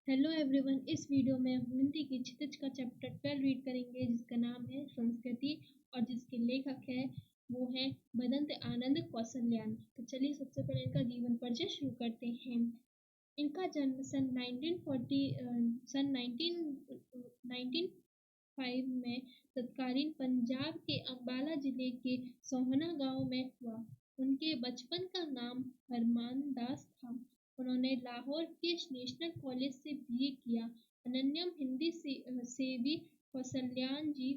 Hello everyone. इस video में हम हिंदी की क्षितिज का चैप्टर 12 रीड करेंगे जिसका नाम है संस्कृति और जिसके लेखक है वो है बदंत आनंद कौशल्यान। तो चलिए सबसे पहले इनका जीवन परिचय शुरू करते हैं। इनका जन्म सन 1905 में तत्कालीन पंजाब के अंबाला जिले के सोहना गांव में हुआ। उनके बचपन का नाम हरमान दास था। उन्होंने लाहौर के नेशनल कॉलेज से बीए किया। अनन्यम हिंदी सेवी कौशल्यान जी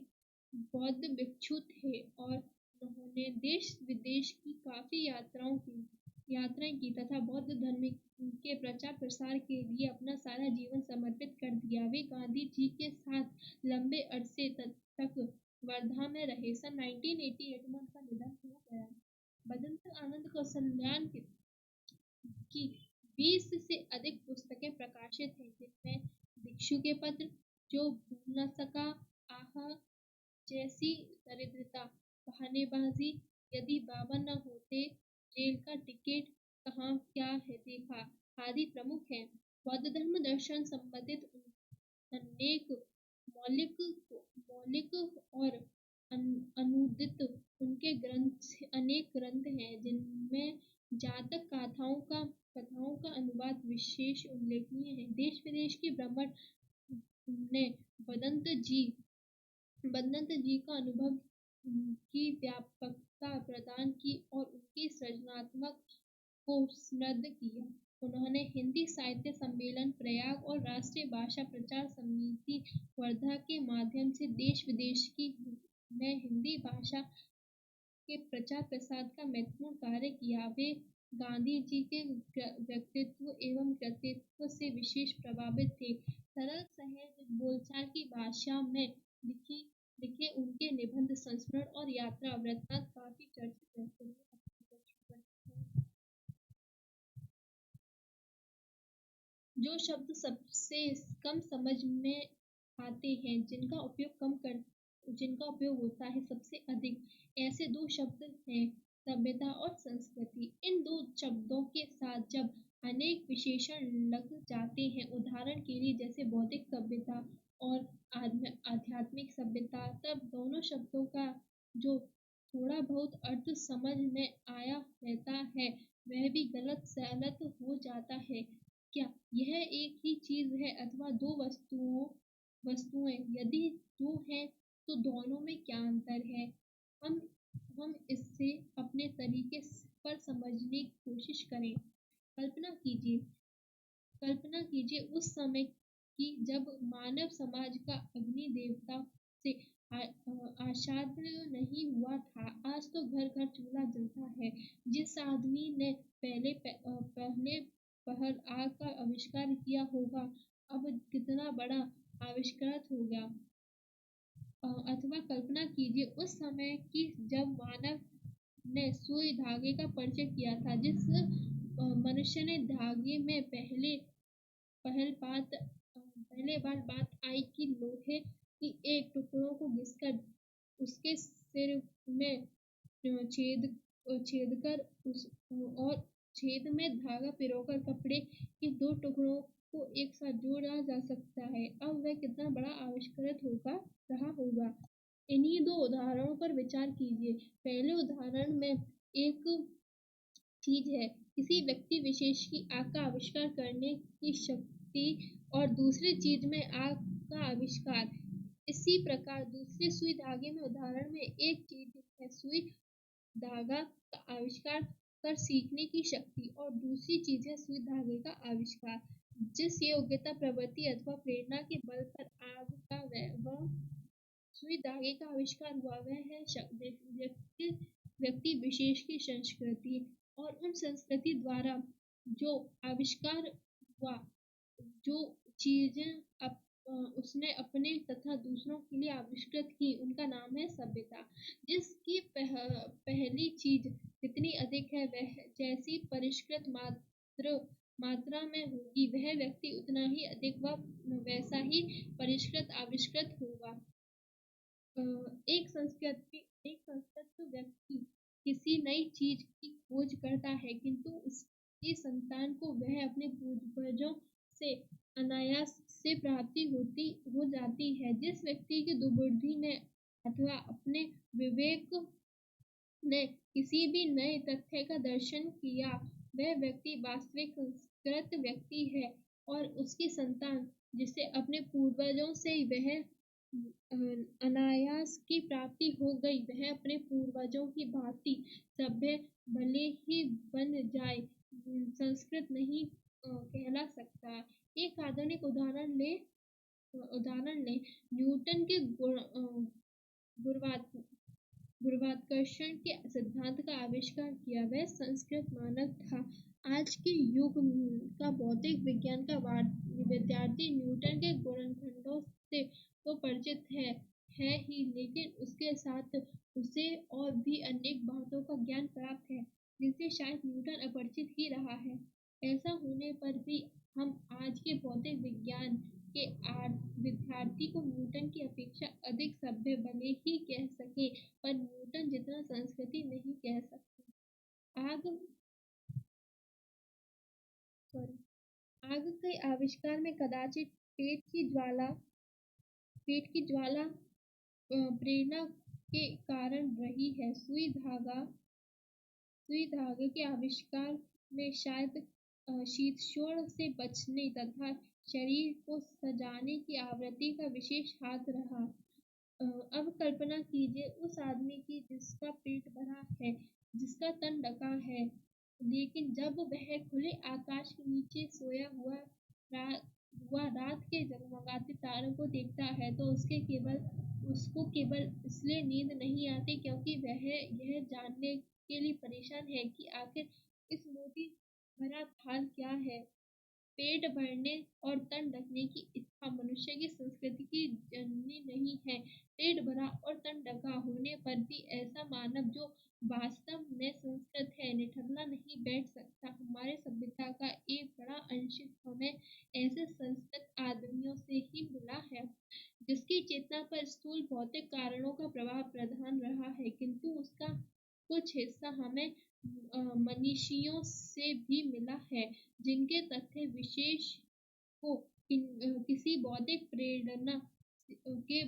बौद्ध भिक्षु थे और उन्होंने देश विदेश की काफी यात्राएं की तथा बौद्ध धर्म के प्रचार प्रसार के लिए अपना सारा जीवन समर्पित कर दिया। वे गांधी जी के साथ लंबे अरसे तक वर्धा में रहे। सन 1988 में उनका निधन हो गया। बदंत आनंद कौशल्यान की 20 से अधिक पुस्तकें प्रकाशित हैं, जिनमें भिक्षु के पत्र, जो भूल न सका, आह जैसी दरिद्रता, बहानेबाजी, यदि बाबा न होते, जेल का टिकट, कहाँ क्या है देखा आदि प्रमुख हैं। बौद्ध धर्म दर्शन संबंधित अनेक मौलिक मौलिक और अनुदित उनके अनेक ग्रंथ हैं, जिनमें जातक कथाओं का अनुवाद विशेष उल्लेखनीय है। देश विदेश के भ्रमण ने बदंत जी का अनुभव की व्यापकता प्रदान की और उनकी सृजनात्मक को समृद्ध किया। उन्होंने हिंदी साहित्य सम्मेलन प्रयाग और राष्ट्रीय भाषा प्रचार समिति वर्धा के माध्यम से देश विदेश में हिंदी भाषा के प्रचार प्रसार का महत्वपूर्ण कार्य किया। वे गांधी जी के व्यक्तित्व एवं कृतित्व से विशेष प्रभावित थे। सरल सहज बोलचाल की भाषा में लिखे उनके निबंध, संस्मरण और यात्रा वृत्तांत काफी चर्चित रहते हैं। जो शब्द सबसे कम समझ में आते हैं, जिनका उपयोग होता है सबसे अधिक, ऐसे दो शब्द हैं सभ्यता और संस्कृति। इन दो शब्दों के साथ जब अनेक विशेषण लग जाते हैं, उदाहरण के लिए जैसे बौद्धिक सभ्यता और आध्यात्मिक सभ्यता, तब दोनों शब्दों का जो थोड़ा बहुत अर्थ समझ में आया रहता है वह भी गलत सलत हो जाता है। क्या यह एक ही चीज है अथवा दो वस्तुएं? यदि दो हैं तो दोनों में क्या अंतर है? हम हम इससे अपने तरीके पर समझने की कोशिश करें। कल्पना कीजिए उस समय की जब मानव समाज का अग्नि देवता से आच्छादन नहीं हुआ था। आज तो घर घर चूल्हा जलता है। जिस आदमी ने पहले पहल आग का आविष्कार किया होगा, अब कितना बड़ा आविष्कार होगा। अथवा कल्पना कीजिए उस समय की जब मानव ने सुई धागे का परिचय किया था। जिस मनुष्य ने धागे में पहले बार बात आई कि लोहे की एक टुकड़ों को घिसकर उसके सिर में छेद कर उस और छेद में धागा पिरोकर कपड़े के दो टुकड़ों को एक साथ जोड़ा जा सकता है, अब वह कितना बड़ा आविष्कार रहा होगा। इन्हीं दो उदाहरणों पर विचार कीजिए। पहले उदाहरण में एक चीज है किसी व्यक्ति विशेष की आग का आविष्कार करने की शक्ति और दूसरी चीज में आग का आविष्कार। इसी प्रकार दूसरे सुई धागे में उदाहरण में एक चीज है सुई धागा का आविष्कार कर सीखने की शक्ति और दूसरी चीज है सुई धागे का आविष्कार। जिस योग्यता, प्रवृत्ति अथवा प्रेरणा के बल पर आग का वह सुई धागे का आविष्कार हुआ, वह है व्यक्ति विशेष की संस्कृति और उन संस्कृति द्वारा जो आविष्कार हुआ, जो चीजें उसने अपने तथा दूसरों के लिए आविष्कृत की, उनका नाम है सभ्यता। जिसकी पहली चीज जितनी अधिक है वह जैसी परिष्कृत मात्रा में होगी, वह व्यक्ति उतना ही अधिक व वैसा ही परिष्कृत आविष्कृत होगा। एक संस्कृत व्यक्ति किसी नई चीज की खोज करता है, किंतु उसकी संतान को वह अपने पूर्वजों से अनायास से प्राप्ति हो जाती है। जिस व्यक्ति की दुर्बुद्धि ने अथवा अपने विवेक ने किसी भी नए तथ्य का दर्शन किया, वह व्यक्ति वास्तविक संस्कृत व्यक्ति है, और उसकी संतान जिसे अपने पूर्वजों से वह अनायास की प्राप्ति हो गई, वह अपने पूर्वजों की भांति सभ्य भले ही बन जाए, संस्कृत नहीं कहला सकता। एक आधुनिक उदाहरण लें, न्यूटन के गुरुत्वाकर्षण गुरुत्वाकर्षण के सिद्धांत का आविष्कार किया, वह संस्कृत मानव था। आज के युग का भौतिक विज्ञान का विद्यार्थी न्यूटन के गुणनखंडों से तो परिचित है ही, लेकिन उसके साथ उसे और भी अनेक बातों का ज्ञान प्राप्त है, जिनसे शायद न्यूटन अपरिचित ही रहा है। ऐसा होने पर भी हम आज के भौतिक विज्ञान के विद्यार्थी को न्यूटन की अपेक्षा अधिक सभ्य भले ही कह सके, पर न्यूटन जितना संस्कृति नहीं कह सकते। आग के आविष्कार में कदाचित पेट की ज्वाला प्रेरणा के कारण रही है। सुई धागे के आविष्कार में शायद शीतशोण से बचने तथा शरीर को सजाने की आवृत्ति का विशेष हाथ रहा। अब कल्पना कीजिए उस आदमी की जिसका पेट भरा है, जिसका तन ढका है, लेकिन जब वह खुले आकाश के नीचे सोया हुआ रात के जगमगाते तारों को देखता है, तो उसको केवल इसलिए नींद नहीं आती क्योंकि वह यह जानने के लिए परेशान है कि आखिर इस मोती भरा थाल क्या है। पेट भरने और तन ढकने की इच्छा मनुष्य की संस्कृति की जननी नहीं है। पेट भरा और तन ढका होने पर भी ऐसा मानव जो वास्तव में संस्कृत है, निठल्ला नहीं बैठ सकता। हमारे सभ्यता का एक बड़ा अंश हमें ऐसे संस्कृत आदमियों से ही मिला है, जिसकी चेतना पर स्थूल भौतिक कारणों का प्रभाव प्रधान रहा है, किंतु उसका कुछ हिस्सा हमें मनीषियों से भी मिला है, जिनके तथ्य विशेष को किसी बौद्धिक प्रेरणा के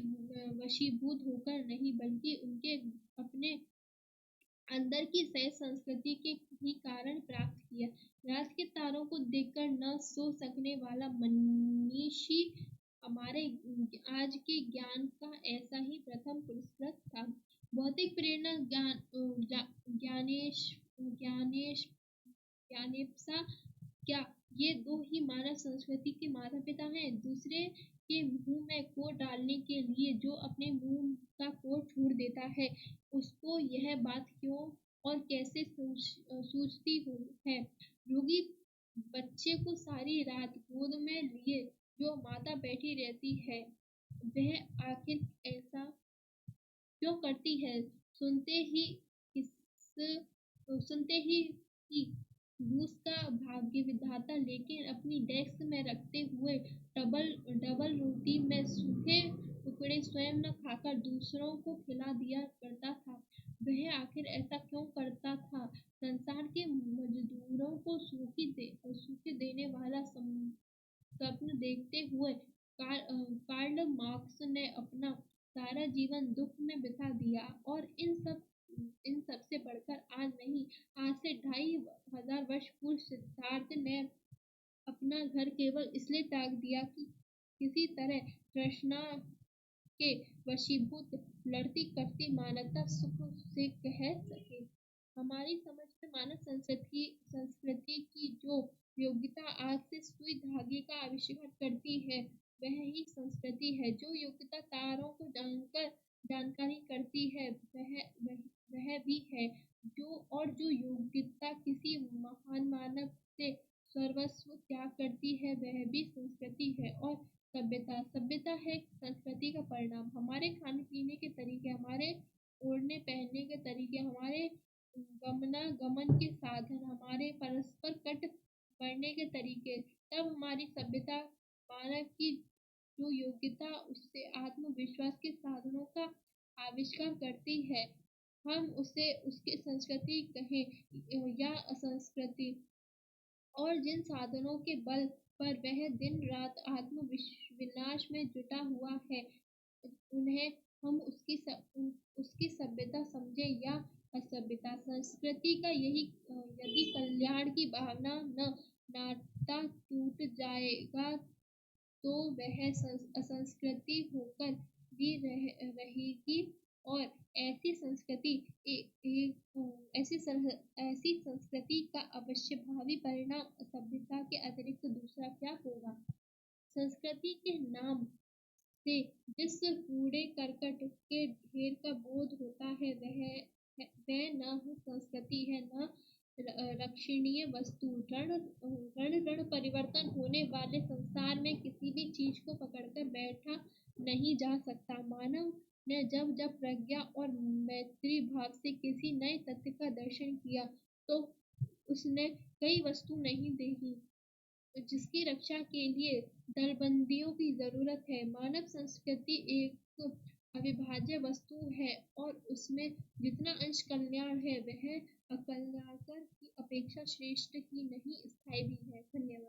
वशीभूत होकर नहीं, बल्कि उनके अपने अंदर की सह संस्कृति के ही कारण प्राप्त किया। रात के तारों को देखकर न सो सकने वाला मनीषी हमारे आज के ज्ञान का ऐसा ही प्रथम पुरस्कृत था। भौतिक प्रेरणा ज्ञानेप्सा क्या ये दो ही मानव संस्कृति के माता पिता हैं? दूसरे के मुंह में कोट डालने के लिए जो अपने मुंह का कोट छोड़ देता है, उसको यह बात क्यों और कैसे सूझती है? रोगी बच्चे को सारी रात गोद में लिए जो माता बैठी रहती है, वह आखिर ऐसा क्यों करती है? सुनते ही रूस का भाग्य विधाता, लेकिन अपनी डेस्क में रखते हुए डबल रोटी में सूखे टुकड़े स्वयं न खाकर दूसरों को खिला दिया करता था। वह आखिर ऐसा क्यों करता था? संसार के मजदूरों को सूखी देने वाला स्वप्न देखते हुए कार्ल मार्क्स ने अपना सारा जीवन दुख में बिता दिया, और इन सब से बढ़कर आज नहीं, आज से 2500 वर्ष पूर्व सिद्धार्थ ने अपना घर केवल इसलिए त्याग दिया कि किसी तरह तृष्णा के वशीभूत लड़ती करती मानवता सुख से कह सके। हमारी समझ में मानव संस्कृति की जो योग्यता आज से सुई धागे का आविष्कार करती है, वह ही संस्कृति है। जो योग्यता तारों को जानकारी करती है, वह भी है। जो योग्यता किसी महान मानव से सर्वस्व त्याग करती है, वह भी संस्कृति है। और सभ्यता है संस्कृति का परिणाम। हमारे खाने पीने के तरीके, हमारे ओढ़ने पहनने के तरीके, हमारे गमनागमन के साधन, हमारे परस्पर कट बढ़ने के तरीके, तब हमारी सभ्यता मानव की जो योग्यता उससे आत्मविश्वास के साधनों का आविष्कार करती है, हम उसे उसकी संस्कृति कहें या असंस्कृति। और जिन साधनों के बल पर वह दिन रात आत्मविनाश में जुटा हुआ है। उन्हें हम उसकी सभ्यता समझें या असभ्यता, संस्कृति का यही यदि कल्याण की भावना न नाता टूट जाएगा तो वह असंस्कृति होकर भी रहेगी। और ऐसी संस्कृति ऐसी संस्कृति का अवश्य भावी परिणाम सभ्यता के अतिरिक्त दूसरा क्या होगा? संस्कृति के नाम से जिस कूड़े करकट के ढेर का बोध होता है वह न संस्कृति है न रक्षणीय वस्तु। रण परिवर्तन होने वाले संसार में किसी भी चीज को पकड़कर बैठा नहीं जा सकता। मानव ने जब जब प्रज्ञा और मैत्री भाव से किसी नए तथ्य का दर्शन किया तो उसने कई वस्तु नहीं देखी जिसकी रक्षा के लिए दलबंदियों की जरूरत है। मानव संस्कृति एक अविभाज्य वस्तु है और उसमें जितना अंश कल्याण है वह अकल्याणकर की अपेक्षा श्रेष्ठ ही नहीं स्थायी भी है। धन्यवाद।